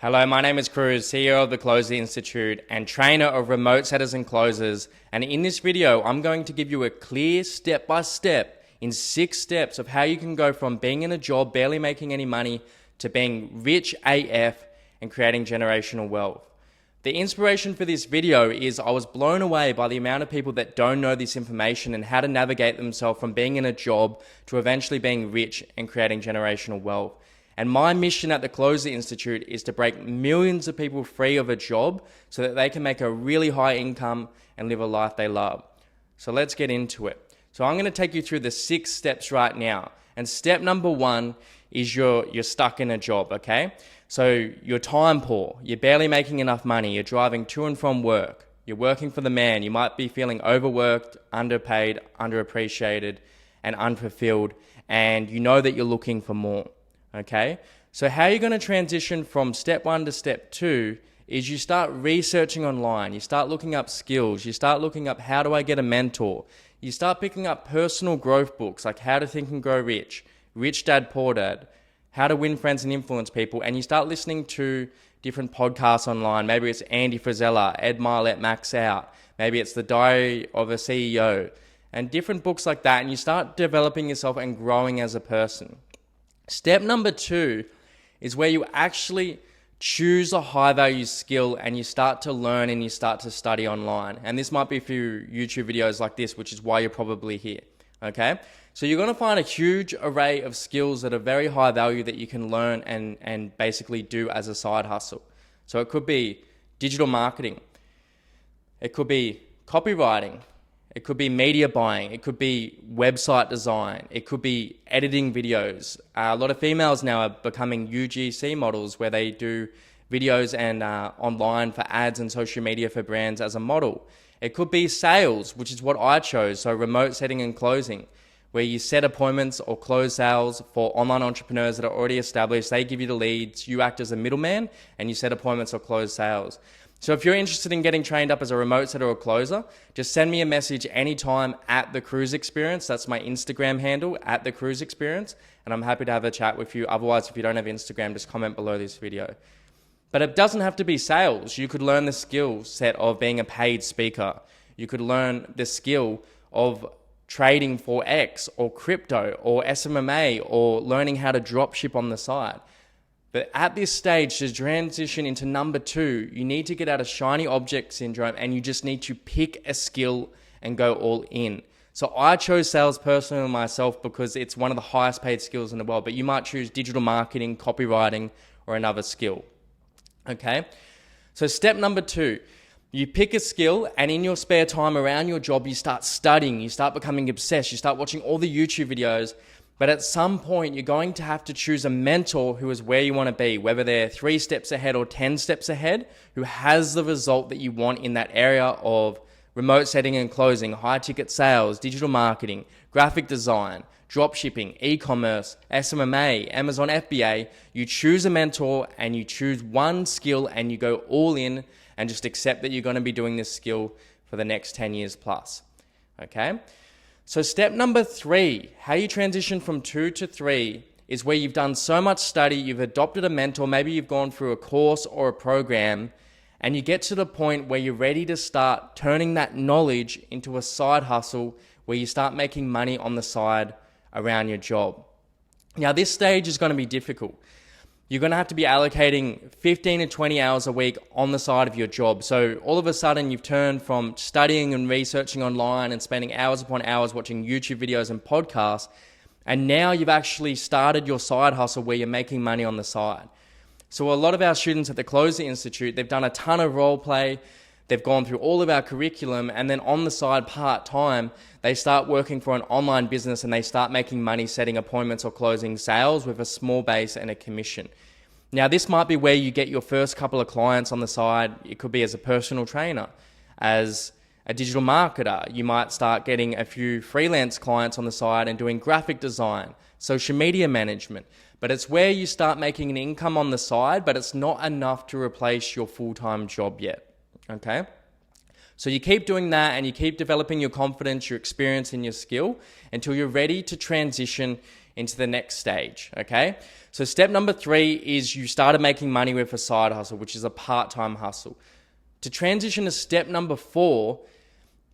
Hello, my name is Cruz, CEO of the Closer Institute and trainer of remote setters and closers. And in this video, I'm going to give you a clear step-by-step in 6 steps of how you can go from being in a job, barely making any money, to being rich AF and creating generational wealth. The inspiration for this video is I was blown away by the amount of people that don't know this information and how to navigate themselves from being in a job to eventually being rich and creating generational wealth. And my mission at the Closer Institute is to break millions of people free of a job so that they can make a really high income and live a life they love. So let's get into it. So I'm going to take you through the 6 steps right now. And step number 1 is you're stuck in a job, okay? So you're time poor, you're barely making enough money, you're driving to and from work, you're working for the man, you might be feeling overworked, underpaid, underappreciated, and unfulfilled, and you know that you're looking for more. Okay, so how you're going to transition from step 1 to step 2 is you start researching online, you start looking up skills, you start looking up how do I get a mentor, you start picking up personal growth books like How to Think and Grow Rich, Rich Dad Poor Dad, How to Win Friends and Influence People, and you start listening to different podcasts online. Maybe it's Andy Frisella, Ed Mylett, Max Out, maybe it's The Diary of a CEO, and different books like that, and you start developing yourself and growing as a person. Step number 2 is where you actually choose a high value skill and you start to learn and you start to study online. And this might be through YouTube videos like this, which is why you're probably here. Okay? So you're going to find a huge array of skills that are very high value that you can learn and basically do as a side hustle. So it could be digital marketing. It could be copywriting. It could be media buying. It could be website design. It could be editing videos. A lot of females now are becoming UGC models where they do videos and online for ads and social media for brands as a model. It could be sales, which is what I chose. So remote setting and closing, where you set appointments or close sales for online entrepreneurs that are already established. They give you the leads. You act as a middleman and you set appointments or close sales. So if you're interested in getting trained up as a remote setter or closer, just send me a message anytime at The Cruz Experience. That's my Instagram handle, at The Cruz Experience, and I'm happy to have a chat with you. Otherwise, if you don't have Instagram, just comment below this video. But it doesn't have to be sales. You could learn the skill set of being a paid speaker. You could learn the skill of trading Forex or crypto or SMMA or learning how to drop ship on the side. But at this stage, to transition into number 2, you need to get out of shiny object syndrome and you just need to pick a skill and go all in. So I chose sales personally myself because it's one of the highest paid skills in the world, but you might choose digital marketing, copywriting, or another skill. Okay? So step number 2, you pick a skill and in your spare time around your job, you start studying, you start becoming obsessed, you start watching all the YouTube videos. But at some point, you're going to have to choose a mentor who is where you want to be, whether they're 3 steps ahead or 10 steps ahead, who has the result that you want in that area of remote setting and closing, high ticket sales, digital marketing, graphic design, drop shipping, e-commerce, SMMA, Amazon FBA. You choose a mentor and you choose one skill and you go all in and just accept that you're going to be doing this skill for the next 10 years plus. Okay? So step number 3, how you transition from 2 to 3 is where you've done so much study, you've adopted a mentor, maybe you've gone through a course or a program, and you get to the point where you're ready to start turning that knowledge into a side hustle where you start making money on the side around your job. Now this stage is going to be difficult. You're going to have to be allocating 15 to 20 hours a week on the side of your job. So all of a sudden you've turned from studying and researching online and spending hours upon hours watching YouTube videos and podcasts, and now you've actually started your side hustle where you're making money on the side. So a lot of our students at the Closer Institute, they've done a ton of role play, they've gone through all of our curriculum, and then on the side part-time, they start working for an online business and they start making money setting appointments or closing sales with a small base and a commission. Now, this might be where you get your first couple of clients on the side. It could be as a personal trainer, as a digital marketer. You might start getting a few freelance clients on the side and doing graphic design, social media management. But it's where you start making an income on the side, but it's not enough to replace your full-time job yet. Okay? So you keep doing that and you keep developing your confidence, your experience and your skill until you're ready to transition into the next stage, okay? So step number 3 is you started making money with a side hustle, which is a part-time hustle. To transition to step number 4,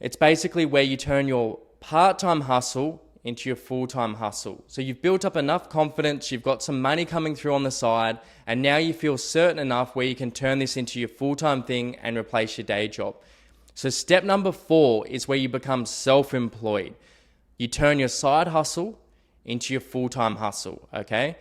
it's basically where you turn your part-time hustle into your full-time hustle. So you've built up enough confidence, you've got some money coming through on the side, and now you feel certain enough where you can turn this into your full-time thing and replace your day job. So step number 4 is where you become self-employed. You turn your side hustle into your full-time hustle, okay?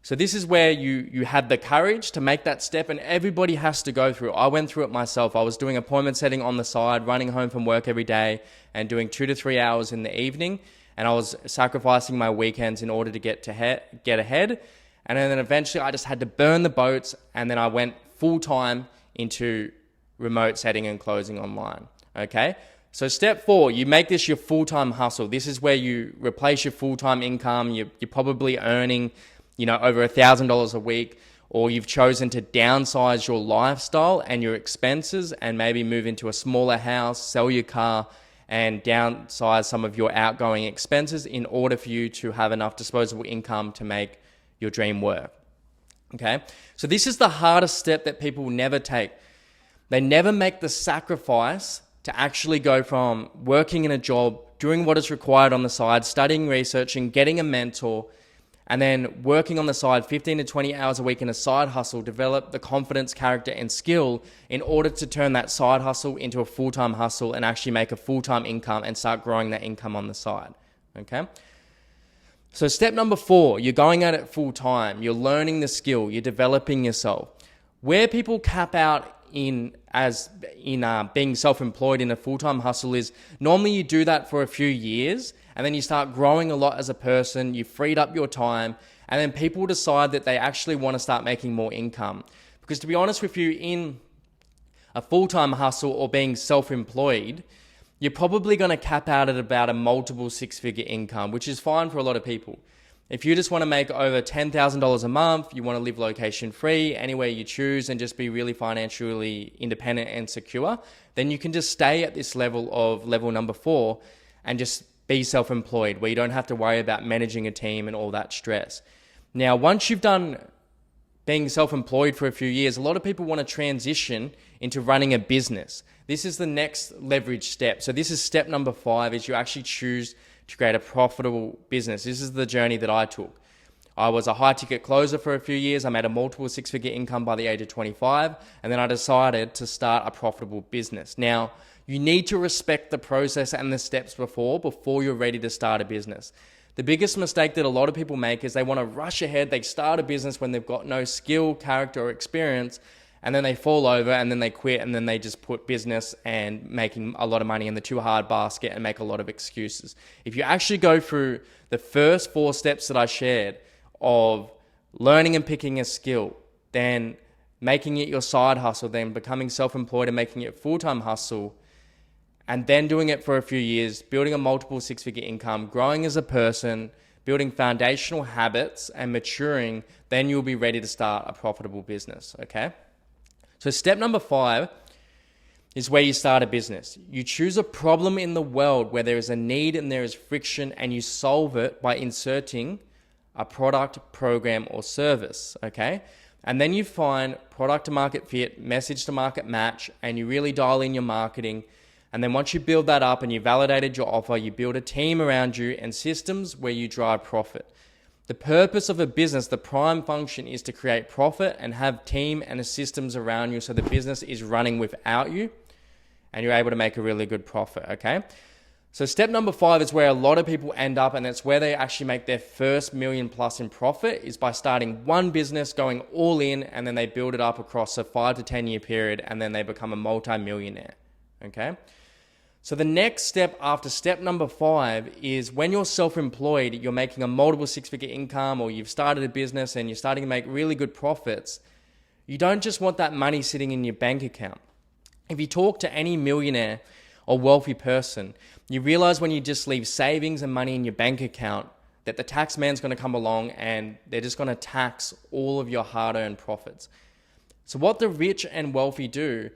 So this is where you had the courage to make that step, and everybody has to go through it. I went through it myself. I was doing appointment setting on the side, running home from work every day, and doing 2 to 3 hours in the evening. And I was sacrificing my weekends in order to get ahead. And then eventually I just had to burn the boats, and then I went full-time into remote setting and closing online, okay? So step 4, you make this your full-time hustle. This is where you replace your full-time income. You're probably earning, over $1,000 a week, or you've chosen to downsize your lifestyle and your expenses and maybe move into a smaller house, sell your car, and downsize some of your outgoing expenses in order for you to have enough disposable income to make your dream work. Okay? So this is the hardest step that people will never take. They never make the sacrifice to actually go from working in a job, doing what is required on the side, studying, researching, getting a mentor, and then working on the side 15 to 20 hours a week in a side hustle, develop the confidence, character, and skill in order to turn that side hustle into a full-time hustle and actually make a full-time income and start growing that income on the side, okay? So step number 4, you're going at it full-time, you're learning the skill, you're developing yourself. Where people cap out in being self-employed in a full-time hustle is normally you do that for a few years, and then you start growing a lot as a person, you freed up your time, and then people decide that they actually want to start making more income. Because to be honest with you, in a full-time hustle or being self-employed, you're probably going to cap out at about a multiple 6-figure income, which is fine for a lot of people. If you just want to make over $10,000 a month, you want to live location free, anywhere you choose, and just be really financially independent and secure, then you can just stay at this level number 4, and just be self-employed, where you don't have to worry about managing a team and all that stress. Now, once you've done being self-employed for a few years, a lot of people want to transition into running a business. This is the next leverage step. So this is step number 5, is you actually choose to create a profitable business. This is the journey that I took. I was a high-ticket closer for a few years. I made a multiple 6-figure income by the age of 25, and then I decided to start a profitable business. Now, you need to respect the process and the steps before you're ready to start a business. The biggest mistake that a lot of people make is they want to rush ahead. They start a business when they've got no skill, character, or experience, and then they fall over, and then they quit, and then they just put business and making a lot of money in the too hard basket and make a lot of excuses. If you actually go through the first 4 steps that I shared of learning and picking a skill, then making it your side hustle, then becoming self-employed and making it a full-time hustle, and then doing it for a few years, building a multiple 6-figure income, growing as a person, building foundational habits and maturing, then you'll be ready to start a profitable business, okay? So step number 5 is where you start a business. You choose a problem in the world where there is a need and there is friction, and you solve it by inserting a product, program, or service, okay? And then you find product to market fit, message to market match, and you really dial in your marketing. And then once you build that up and you validated your offer, you build a team around you and systems where you drive profit. The purpose of a business, the prime function, is to create profit and have team and systems around you so the business is running without you and you're able to make a really good profit, okay? So step number 5 is where a lot of people end up, and it's where they actually make their first $1 million+ in profit, is by starting one business, going all in, and then they build it up across a 5 to 10 year period, and then they become a multi-millionaire, okay? So the next step after step number 5 is when you're self-employed, you're making a multiple 6-figure income, or you've started a business and you're starting to make really good profits. You don't just want that money sitting in your bank account. If you talk to any millionaire or wealthy person, you realize when you just leave savings and money in your bank account that the tax man's going to come along and they're just going to tax all of your hard-earned profits. So what the rich and wealthy do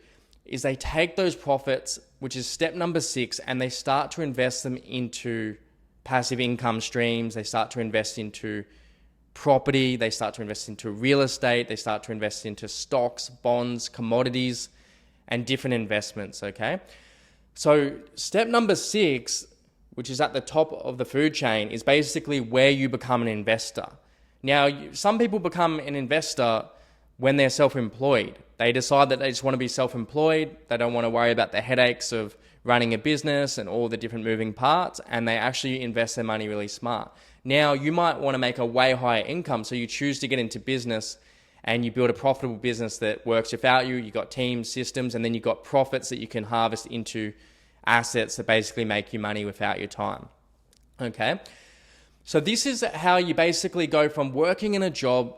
is they take those profits, which is step number 6, and they start to invest them into passive income streams. They start to invest into property. They start to invest into real estate. They start to invest into stocks, bonds, commodities, and different investments, okay? So step number 6, which is at the top of the food chain, is basically where you become an investor. Now, some people become an investor when they're self-employed. They decide that they just want to be self-employed. They don't want to worry about the headaches of running a business and all the different moving parts, and they actually invest their money really smart. Now, you might want to make a way higher income, so you choose to get into business and you build a profitable business that works without you. You've got teams, systems, and then you've got profits that you can harvest into assets that basically make you money without your time. Okay? So this is how you basically go from working in a job,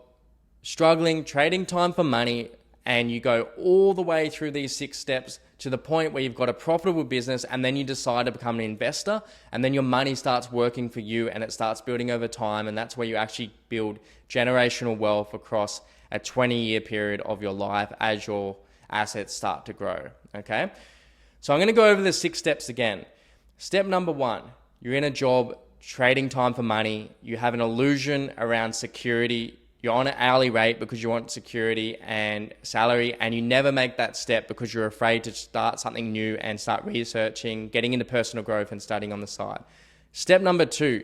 struggling, trading time for money, and you go all the way through these 6 steps to the point where you've got a profitable business, and then you decide to become an investor, and then your money starts working for you and it starts building over time, and that's where you actually build generational wealth across a 20-year period of your life as your assets start to grow, okay? So I'm going to go over the 6 steps again. Step number 1, you're in a job, trading time for money, you have an illusion around security. You're on an hourly rate because you want security and salary, and you never make that step because you're afraid to start something new and start researching, getting into personal growth and studying on the side. Step number 2,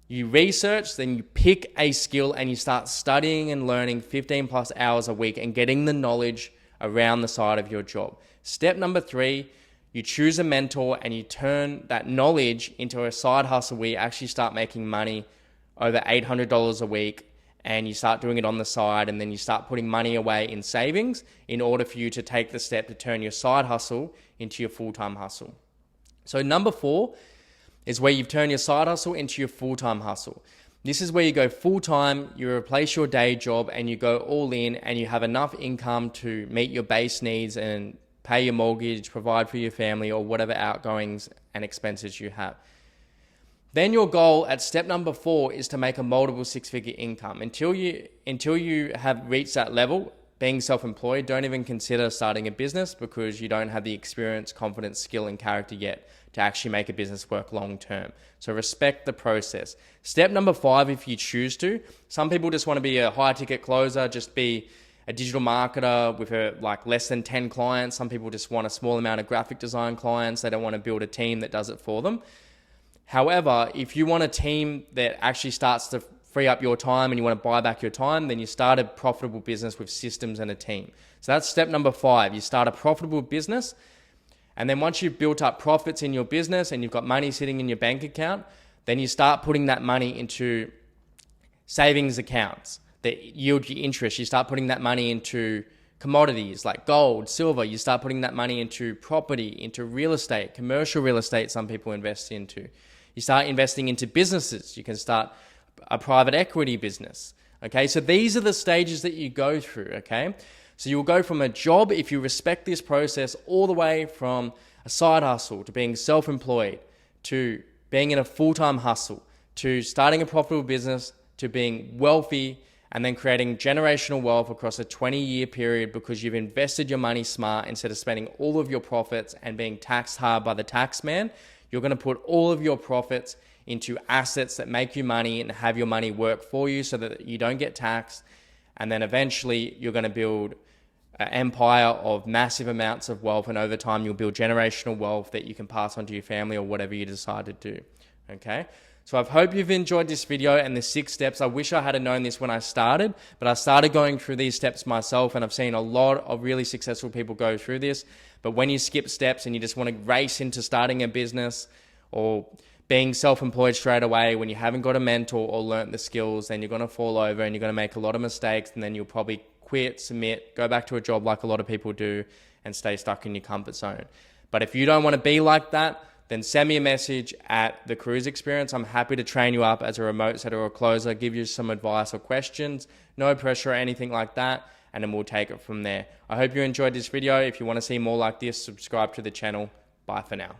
you research, then you pick a skill and you start studying and learning 15 plus hours a week and getting the knowledge around the side of your job. Step number 3, you choose a mentor and you turn that knowledge into a side hustle where you actually start making money over $800 a week, and you start doing it on the side, and then you start putting money away in savings in order for you to take the step to turn your side hustle into your full-time hustle. So number 4 is where you've turned your side hustle into your full-time hustle. This is where you go full-time, you replace your day job, and you go all in, and you have enough income to meet your base needs and pay your mortgage, provide for your family, or whatever outgoings and expenses you have. Then your goal at step number 4 is to make a multiple 6-figure income. Until you have reached that level, being self-employed, don't even consider starting a business because you don't have the experience, confidence, skill, and character yet to actually make a business work long term. So respect the process. Step number 5, if you choose to, some people just want to be a high ticket closer, just be a digital marketer with less than 10 clients. Some people just want a small amount of graphic design clients. They don't want to build a team that does it for them. However, if you want a team that actually starts to free up your time and you want to buy back your time, then you start a profitable business with systems and a team. So that's step number 5. You start a profitable business, and then once you've built up profits in your business and you've got money sitting in your bank account, then you start putting that money into savings accounts that yield you interest. You start putting that money into commodities like gold, silver. You start putting that money into property, into real estate, commercial real estate some people invest into. You start investing into businesses. You can start a private equity business. Okay, so these are the stages that you go through. Okay, so you'll go from a job, if you respect this process, all the way from a side hustle to being self-employed, to being in a full-time hustle, to starting a profitable business, to being wealthy, and then creating generational wealth across a 20-year period because you've invested your money smart instead of spending all of your profits and being taxed hard by the tax man. You're going to put all of your profits into assets that make you money and have your money work for you so that you don't get taxed. And then eventually you're going to build an empire of massive amounts of wealth. And over time, you'll build generational wealth that you can pass on to your family or whatever you decide to do. Okay? So I hope you've enjoyed this video and the 6 steps. I wish I had known this when I started, but I started going through these steps myself, and I've seen a lot of really successful people go through this. But when you skip steps and you just want to race into starting a business or being self-employed straight away, when you haven't got a mentor or learnt the skills, then you're going to fall over and you're going to make a lot of mistakes, and then you'll probably quit, submit, go back to a job like a lot of people do and stay stuck in your comfort zone. But if you don't want to be like that, then send me a message at The Cruise Experience. I'm happy to train you up as a remote setter or a closer, give you some advice or questions. No pressure or anything like that, and then we'll take it from there. I hope you enjoyed this video. If you want to see more like this, subscribe to the channel. Bye for now.